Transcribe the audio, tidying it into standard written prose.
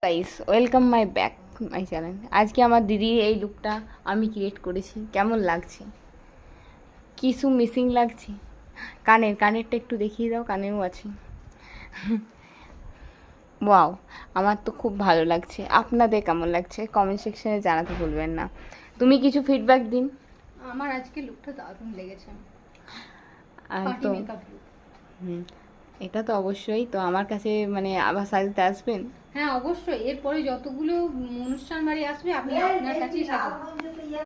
Guys, welcome my back my channel. আজকে আমার দিদির এই লুকটা আমি ক্রিয়েট করেছি। কেমন লাগছে? কিছু মিসিং লাগছে? কানেরটা একটু দেখিয়ে দাও, কানেও আছে। ওয়াও, আমার তো খুব ভালো লাগছে। আপনাদের কেমন লাগছে কমেন্ট সেকশনে জানাতে ভুলবেন না। তুমি কিছু ফিডব্যাক দিন। আমার আজকে লুকটা দারুণ লেগেছে। আর পার্টি তো মেকআপ লুক। এটা তো অবশ্যই। তো আমার কাছে মানে আবার সাজতে আসবেন? হ্যাঁ, অবশ্যই। এরপরে যতগুলো অনুষ্ঠান বাড়ি আসবে আপনি আপনার কাছেই সাজাবেন।